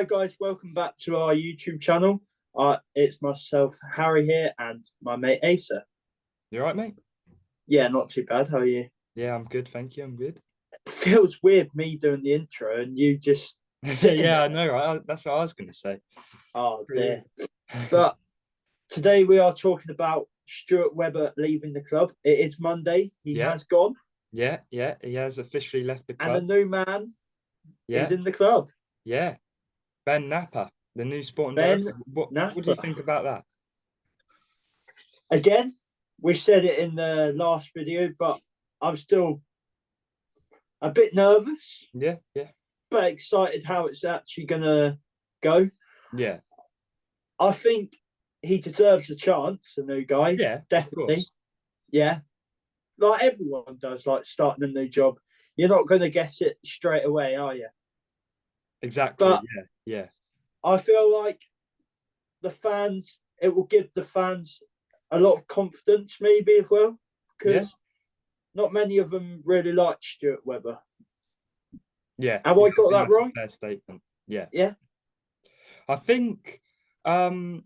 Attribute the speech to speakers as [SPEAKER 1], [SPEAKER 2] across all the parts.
[SPEAKER 1] Hi guys, welcome back to our YouTube channel. It's myself, Harry here, and my mate Asa.
[SPEAKER 2] You all right, mate?
[SPEAKER 1] Yeah, not too bad. How are you?
[SPEAKER 2] Yeah, I'm good, thank you. I'm good.
[SPEAKER 1] It feels weird me doing the intro and you just sitting
[SPEAKER 2] Yeah,
[SPEAKER 1] there.
[SPEAKER 2] I know, right? That's what I was gonna say.
[SPEAKER 1] Oh
[SPEAKER 2] Pretty
[SPEAKER 1] dear.
[SPEAKER 2] weird.
[SPEAKER 1] But today we are talking about Stuart Webber leaving the club. It is Monday. He
[SPEAKER 2] Yeah,
[SPEAKER 1] has gone,
[SPEAKER 2] yeah. He has officially left the
[SPEAKER 1] and a
[SPEAKER 2] club.
[SPEAKER 1] new man is
[SPEAKER 2] Yeah,
[SPEAKER 1] in the club.
[SPEAKER 2] yeah. Ben Napper, the new sporting director.
[SPEAKER 1] Ben
[SPEAKER 2] What do you
[SPEAKER 1] Napper.
[SPEAKER 2] think about that?
[SPEAKER 1] Again, we said it in the last video, but I'm still a bit nervous,
[SPEAKER 2] Yeah.
[SPEAKER 1] but excited how it's actually gonna go.
[SPEAKER 2] Yeah.
[SPEAKER 1] I think he deserves a chance, a new guy,
[SPEAKER 2] Yeah, of
[SPEAKER 1] definitely.
[SPEAKER 2] course.
[SPEAKER 1] Yeah. Like everyone does, like starting a new job. You're not going to get it straight away, are you?
[SPEAKER 2] Exactly.
[SPEAKER 1] But
[SPEAKER 2] Yeah.
[SPEAKER 1] I feel like it will give the fans a lot of confidence, maybe as well,
[SPEAKER 2] Yeah.
[SPEAKER 1] because not many of them really like Stuart Webber.
[SPEAKER 2] Yeah.
[SPEAKER 1] Have
[SPEAKER 2] Yeah.
[SPEAKER 1] I
[SPEAKER 2] I
[SPEAKER 1] got
[SPEAKER 2] think
[SPEAKER 1] that
[SPEAKER 2] that's a
[SPEAKER 1] right?
[SPEAKER 2] fair statement. Yeah.
[SPEAKER 1] Yeah.
[SPEAKER 2] I think um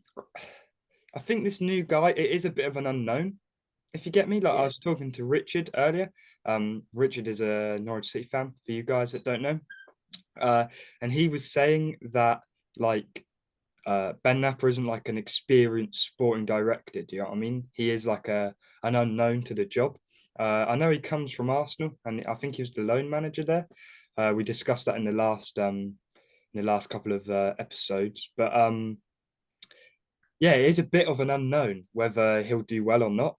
[SPEAKER 2] I think this new guy, it is a bit of an unknown. If you get me, like I
[SPEAKER 1] Yeah.
[SPEAKER 2] was talking to Richard earlier. Richard is a Norwich City fan, for you guys that don't know. And he was saying that like Ben Napper isn't like an experienced sporting director. Do you know what I mean? He is like an unknown to the job. I know he comes from Arsenal, and I think he was the loan manager there. We discussed that in the last couple of episodes, but yeah, it is a bit of an unknown whether he'll do well or not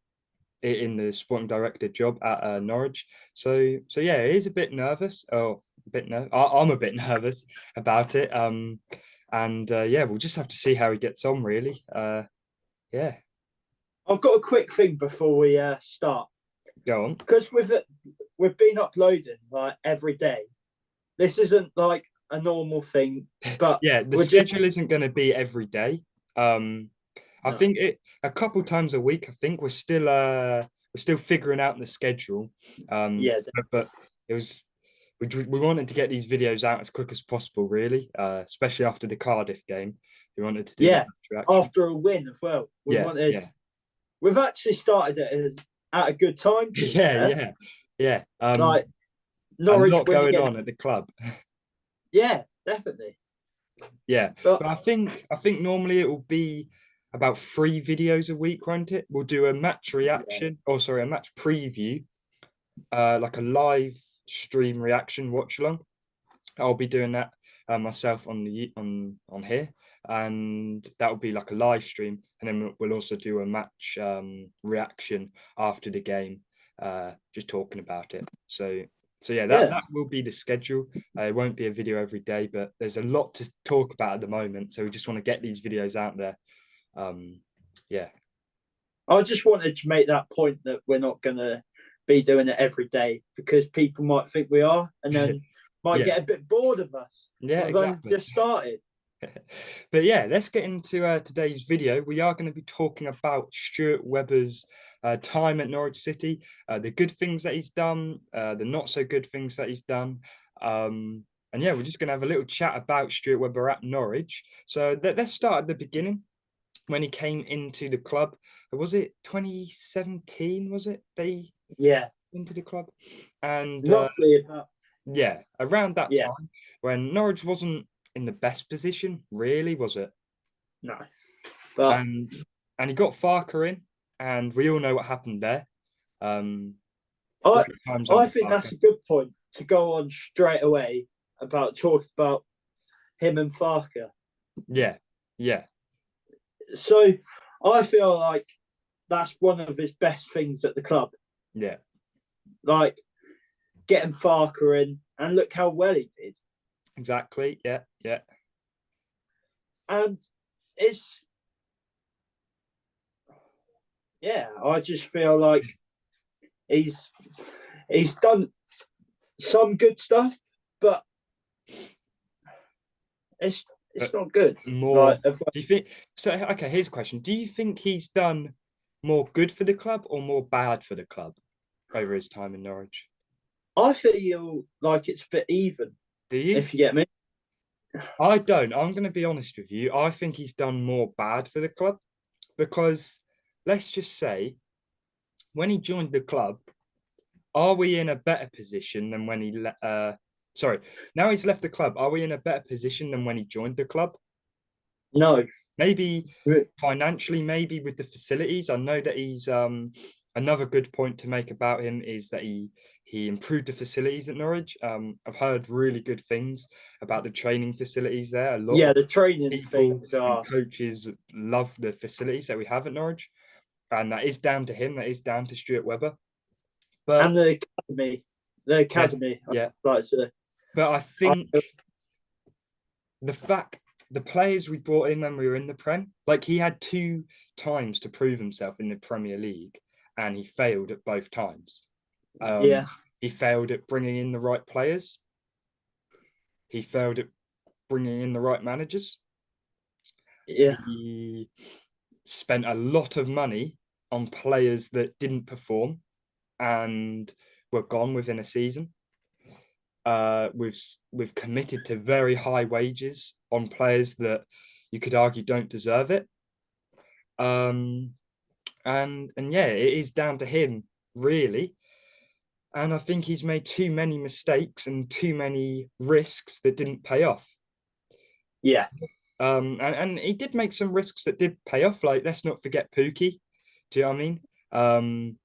[SPEAKER 2] in the sporting director job at Norwich. So yeah, it is a bit nervous. Oh, a bit I'm a bit nervous about it. And yeah, we'll just have to see how he gets on, really. Yeah,
[SPEAKER 1] I've got a quick thing before we start.
[SPEAKER 2] go on.
[SPEAKER 1] Because we've been uploading like every day. This isn't like a normal thing, but
[SPEAKER 2] Yeah, the
[SPEAKER 1] we're just
[SPEAKER 2] schedule isn't going to be every day. Um, I
[SPEAKER 1] no.
[SPEAKER 2] think it a couple times a week. I think we're still figuring out the schedule.
[SPEAKER 1] Yeah,
[SPEAKER 2] But it was we wanted to get these videos out as quick as possible, really, especially after the Cardiff game. We wanted to do the
[SPEAKER 1] yeah.
[SPEAKER 2] match reaction.
[SPEAKER 1] After a win as well, we
[SPEAKER 2] Yeah,
[SPEAKER 1] wanted.
[SPEAKER 2] yeah,
[SPEAKER 1] We've actually started it at a good time. To be
[SPEAKER 2] yeah,
[SPEAKER 1] fair,
[SPEAKER 2] yeah.
[SPEAKER 1] like
[SPEAKER 2] A
[SPEAKER 1] Norwich
[SPEAKER 2] lot
[SPEAKER 1] win
[SPEAKER 2] going
[SPEAKER 1] again.
[SPEAKER 2] on at the club.
[SPEAKER 1] Yeah, definitely.
[SPEAKER 2] Yeah,
[SPEAKER 1] But
[SPEAKER 2] but I think normally it will be about 3 videos a week, won't it? We'll do a match
[SPEAKER 1] yeah,
[SPEAKER 2] reaction, or sorry, a match preview, like a live stream reaction watch along. I'll be doing that myself on here, and that will be like a live stream, and then we'll also do a match reaction after the game, just talking about it. So yeah, that
[SPEAKER 1] yeah.
[SPEAKER 2] that will be the schedule. It won't be a video every day, but there's a lot to talk about at the moment, so we just want to get these videos out there. Yeah,
[SPEAKER 1] I just wanted to make that point that we're not gonna be doing it every day because people might think we are, and then might
[SPEAKER 2] yeah,
[SPEAKER 1] get a bit bored of us.
[SPEAKER 2] yeah,
[SPEAKER 1] We've only
[SPEAKER 2] exactly.
[SPEAKER 1] just started.
[SPEAKER 2] But yeah, let's get into today's video. We are going to be talking about Stuart Webber's time at Norwich City, the good things that he's done, the not so good things that he's done. And yeah, we're just going to have a little chat about Stuart Webber at Norwich. So let's start at the beginning when he came into the club. Was it 2017? Was it they
[SPEAKER 1] Yeah,
[SPEAKER 2] into the club? And
[SPEAKER 1] roughly about.
[SPEAKER 2] yeah, around that
[SPEAKER 1] Yeah,
[SPEAKER 2] time when Norwich wasn't in the best position, really, was it?
[SPEAKER 1] no, but
[SPEAKER 2] And and he got Farker in, and we all know what happened there. Um,
[SPEAKER 1] I
[SPEAKER 2] great times
[SPEAKER 1] I
[SPEAKER 2] under
[SPEAKER 1] think that's
[SPEAKER 2] Farker.
[SPEAKER 1] a good point to go on straight away about talking about him and Farker.
[SPEAKER 2] Yeah, yeah,
[SPEAKER 1] So I feel like that's one of his best things at the club.
[SPEAKER 2] yeah,
[SPEAKER 1] Like getting Farker in, and look how well he did.
[SPEAKER 2] exactly. Yeah,
[SPEAKER 1] And it's yeah, I just feel like he's he's done some good stuff, but it's
[SPEAKER 2] but
[SPEAKER 1] not good.
[SPEAKER 2] more.
[SPEAKER 1] Like
[SPEAKER 2] Do you think so? Okay, here's a question: do you think he's done more good for the club or more bad for the club over his time in Norwich?
[SPEAKER 1] I feel like it's a bit even,
[SPEAKER 2] Do you?
[SPEAKER 1] if you get me.
[SPEAKER 2] I don't. I'm going to be honest with you. I think he's done more bad for the club because let's just say when he joined the club, are we in a better position than when sorry, now he's left the club. Are we in a better position than when he joined the club?
[SPEAKER 1] No.
[SPEAKER 2] Maybe financially, maybe with the facilities. I know that he's another good point to make about him is that he improved the facilities at Norwich. I've heard really good things about the training facilities there. A lot
[SPEAKER 1] Yeah,
[SPEAKER 2] of
[SPEAKER 1] the training
[SPEAKER 2] people
[SPEAKER 1] things
[SPEAKER 2] and
[SPEAKER 1] are,
[SPEAKER 2] coaches love the facilities that we have at Norwich, and that is down to him. That is down to Stuart Webber.
[SPEAKER 1] and
[SPEAKER 2] But
[SPEAKER 1] the
[SPEAKER 2] yeah,
[SPEAKER 1] academy.
[SPEAKER 2] yeah.
[SPEAKER 1] Like to,
[SPEAKER 2] But I
[SPEAKER 1] I,
[SPEAKER 2] think the fact the players we brought in when we were in the Prem, like he had 2 times to prove himself in the Premier League, and he failed at both times.
[SPEAKER 1] yeah,
[SPEAKER 2] He failed at bringing in the right players. He failed at bringing in the right managers.
[SPEAKER 1] yeah,
[SPEAKER 2] He spent a lot of money on players that didn't perform and were gone within a season. We've committed to very high wages on players that you could argue don't deserve it. Um, and yeah, it is down to him really. And I think he's made too many mistakes and too many risks that didn't pay off.
[SPEAKER 1] yeah,
[SPEAKER 2] And he did make some risks that did pay off. Like let's not forget Pookie. Do you know what I mean?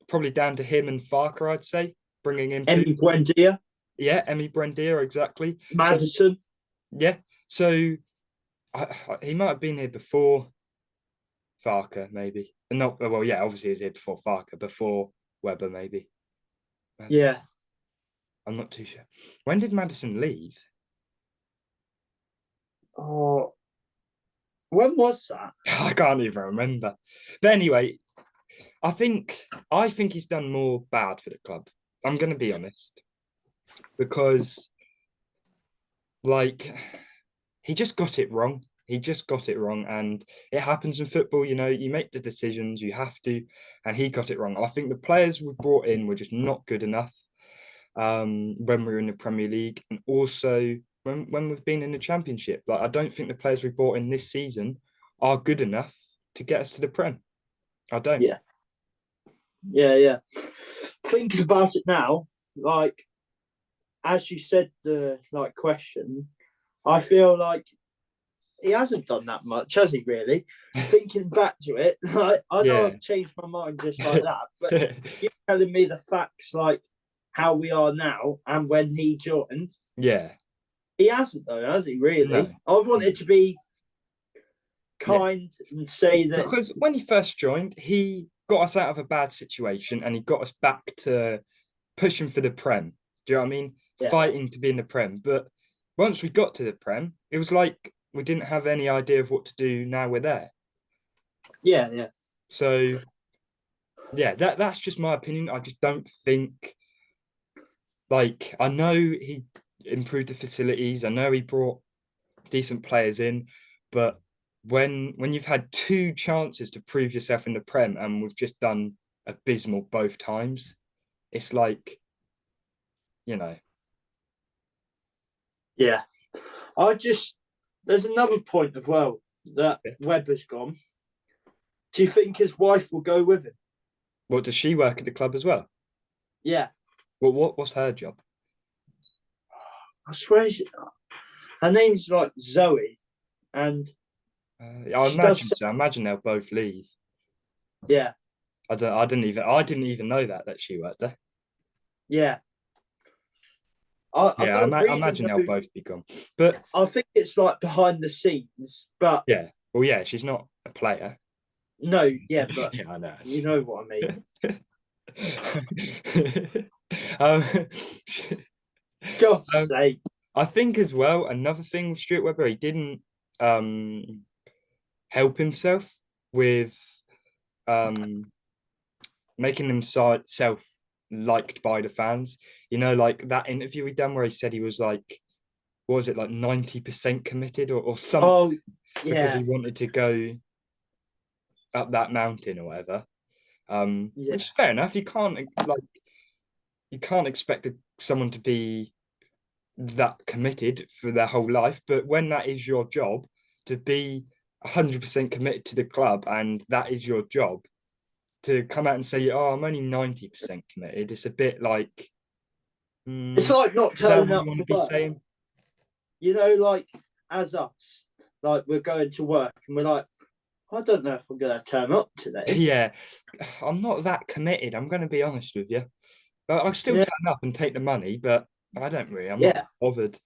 [SPEAKER 2] Probably down to him and Farker, I'd say, bringing in
[SPEAKER 1] Emmy
[SPEAKER 2] Pookie.
[SPEAKER 1] Buendia,
[SPEAKER 2] Yeah, Emmy Brendier, exactly. So
[SPEAKER 1] Madison.
[SPEAKER 2] yeah, so he might have been here before Farker, maybe. And not well, yeah, obviously he was here before Farker, before Webber, maybe.
[SPEAKER 1] Yeah.
[SPEAKER 2] I'm not too sure. When did Madison leave?
[SPEAKER 1] Oh, when was that?
[SPEAKER 2] I can't even remember. But anyway, I think he's done more bad for the club. I'm gonna be honest. Because like he just got it wrong. He just got it wrong. And it happens in football, you make the decisions, you have to, and he got it wrong. I think the players we brought in were just not good enough when we were in the Premier League and also when we've been in the Championship. Like I don't think the players we brought in this season are good enough to get us to the Prem. I don't.
[SPEAKER 1] Yeah, yeah, yeah. Thinking about it now, like as you said, the like question, I feel like he hasn't done that much, has he? Really? Thinking back to it, like I know
[SPEAKER 2] Yeah.
[SPEAKER 1] I've changed my mind just like that, but you're telling me the facts, like how we are now and when he joined,
[SPEAKER 2] Yeah.
[SPEAKER 1] he hasn't though, has he?
[SPEAKER 2] No.
[SPEAKER 1] Really? I
[SPEAKER 2] No.
[SPEAKER 1] wanted to be
[SPEAKER 2] Yeah.
[SPEAKER 1] kind and say that.
[SPEAKER 2] Because when he first joined, he got us out of a bad situation and he got us back to pushing for the Prem. Do you know what I mean?
[SPEAKER 1] Yeah,
[SPEAKER 2] Fighting to be in the Prem. But once we got to the Prem, it was like we didn't have any idea of what to do now we're there.
[SPEAKER 1] yeah, yeah,
[SPEAKER 2] So yeah, that's just my opinion. I just don't think like I know he improved the facilities. I know he brought decent players in, but when you've had 2 chances to prove yourself in the Prem and we've just done abysmal both times, it's like, you know,
[SPEAKER 1] yeah. I just there's another point as well that Webber's gone. Do you think his wife will go with him?
[SPEAKER 2] what does she work at the club as well?
[SPEAKER 1] Yeah,
[SPEAKER 2] What's her job?
[SPEAKER 1] I swear her name's like Zoe, and
[SPEAKER 2] I
[SPEAKER 1] she does.
[SPEAKER 2] imagine so. I imagine they'll both leave.
[SPEAKER 1] Yeah,
[SPEAKER 2] I didn't even know that she worked there.
[SPEAKER 1] yeah. I
[SPEAKER 2] Yeah,
[SPEAKER 1] don't
[SPEAKER 2] I
[SPEAKER 1] really
[SPEAKER 2] imagine they'll
[SPEAKER 1] know.
[SPEAKER 2] both be gone. But
[SPEAKER 1] I think it's like behind the scenes, but
[SPEAKER 2] yeah, well, yeah, she's not a player.
[SPEAKER 1] no, yeah, but
[SPEAKER 2] Yeah, I know.
[SPEAKER 1] you know what I mean.
[SPEAKER 2] um,
[SPEAKER 1] God's
[SPEAKER 2] um,
[SPEAKER 1] sake.
[SPEAKER 2] I think as well, another thing with Stuart Webber, he didn't help himself with um, making himself liked by the fans. Like that interview he done where he said he was like, what was it, like 90% committed or something
[SPEAKER 1] Oh,
[SPEAKER 2] because
[SPEAKER 1] yeah,
[SPEAKER 2] he wanted to go up that mountain or whatever. Which
[SPEAKER 1] yeah,
[SPEAKER 2] is fair enough. You can't expect someone to be that committed for their whole life. But when that is your job, to be 100% committed to the club and that is your job, to come out and say, "Oh, I'm only 90% committed," it's a bit like,
[SPEAKER 1] It's like not
[SPEAKER 2] is that
[SPEAKER 1] turning
[SPEAKER 2] what you
[SPEAKER 1] up
[SPEAKER 2] want to
[SPEAKER 1] for
[SPEAKER 2] be
[SPEAKER 1] work.
[SPEAKER 2] saying?
[SPEAKER 1] You know, like as us, like we're going to work and we're like, I don't know if I'm going to turn up today.
[SPEAKER 2] Yeah, I'm not that committed. I'm going to be honest with you. But I'll still
[SPEAKER 1] Yeah,
[SPEAKER 2] turn up and take the money, but I don't really. I'm not
[SPEAKER 1] yeah.
[SPEAKER 2] bothered.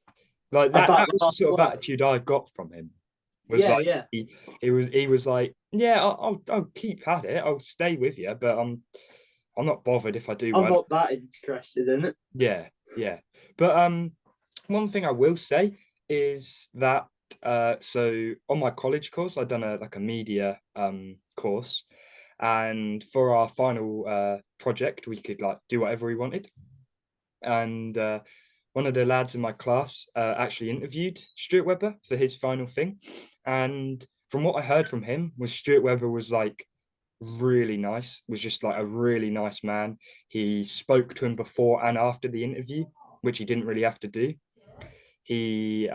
[SPEAKER 2] Like that.
[SPEAKER 1] About
[SPEAKER 2] That
[SPEAKER 1] the
[SPEAKER 2] was the
[SPEAKER 1] hard
[SPEAKER 2] sort of
[SPEAKER 1] work.
[SPEAKER 2] attitude I got from him. Was
[SPEAKER 1] Yeah,
[SPEAKER 2] like
[SPEAKER 1] yeah.
[SPEAKER 2] he was like, yeah, I'll keep at it. I'll stay with you, but I'm not bothered if I do
[SPEAKER 1] I'm
[SPEAKER 2] well.
[SPEAKER 1] not that interested in it.
[SPEAKER 2] Yeah, yeah. But one thing I will say is that so on my college course, I've done a media course, and for our final project, we could like do whatever we wanted. And one of the lads in my class actually interviewed Stuart Webber for his final thing, and from what I heard from him was Stuart Webber was like really nice, was just like a really nice man. He spoke to him before and after the interview, which he didn't really have to do. He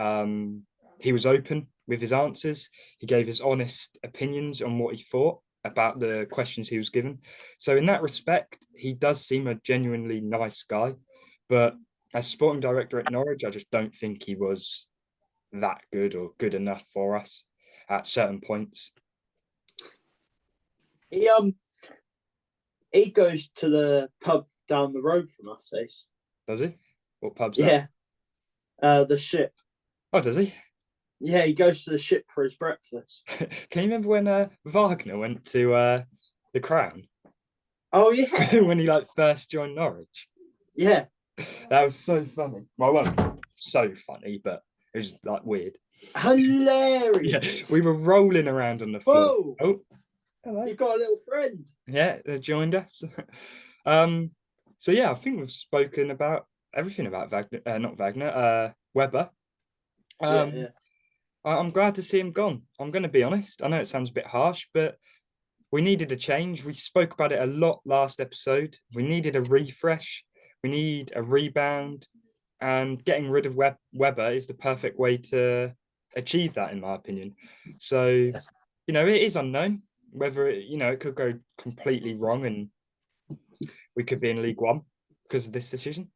[SPEAKER 2] was open with his answers. He gave his honest opinions on what he thought about the questions he was given. So in that respect, he does seem a genuinely nice guy. But as sporting director at Norwich, I just don't think he was that good or good enough for us at certain points.
[SPEAKER 1] He he goes to the pub down the road from us. Ace.
[SPEAKER 2] Does he? What pub's that?
[SPEAKER 1] Yeah, the Ship.
[SPEAKER 2] Oh, does he?
[SPEAKER 1] Yeah, he goes to the Ship for his breakfast.
[SPEAKER 2] Can you remember when Wagner went to the Crown
[SPEAKER 1] Oh yeah,
[SPEAKER 2] when he like first joined Norwich?
[SPEAKER 1] yeah.
[SPEAKER 2] That was so funny. Well, it wasn't so funny, but it was like weird. Yeah,
[SPEAKER 1] Hilarious.
[SPEAKER 2] we were rolling around on the floor.
[SPEAKER 1] Whoa,
[SPEAKER 2] Oh, hello.
[SPEAKER 1] you got a little friend.
[SPEAKER 2] Yeah, they joined us. um, so yeah, I think we've spoken about everything about Wagner, not Wagner, Weber.
[SPEAKER 1] Yeah,
[SPEAKER 2] Um,
[SPEAKER 1] yeah.
[SPEAKER 2] I'm glad to see him gone. I'm going to be honest. I know it sounds a bit harsh, but we needed a change. We spoke about it a lot last episode. We needed a refresh. We need a rebound, and getting rid of Weber is the perfect way to achieve that, in my opinion. So, it is unknown whether it could go completely wrong, and we could be in League One because of this decision.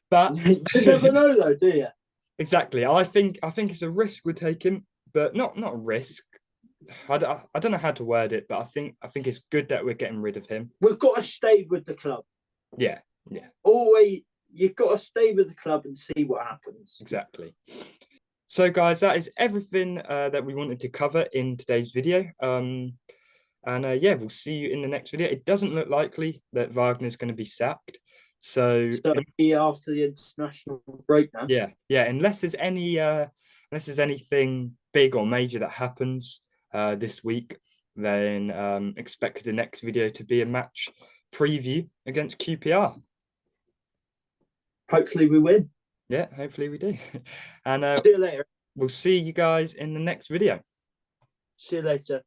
[SPEAKER 2] But
[SPEAKER 1] You never know, though, do you?
[SPEAKER 2] exactly, I think it's a risk we're taking, but not a risk. I don't know how to word it, but I think it's good that we're getting rid of him.
[SPEAKER 1] We've got to stay with the club.
[SPEAKER 2] Yeah, yeah,
[SPEAKER 1] Always, you've got to stay with the club and see what happens.
[SPEAKER 2] exactly. So, guys, that is everything that we wanted to cover in today's video. And yeah, we'll see you in the next video. It doesn't look likely that Wagner's going to be sacked. So
[SPEAKER 1] After the international break now.
[SPEAKER 2] yeah, yeah. Unless there's anything big or major that happens this week, then expect the next video to be a match preview against QPR.
[SPEAKER 1] Hopefully we win.
[SPEAKER 2] Yeah, hopefully we do. And
[SPEAKER 1] See you later.
[SPEAKER 2] we'll see you guys in the next video.
[SPEAKER 1] See you later.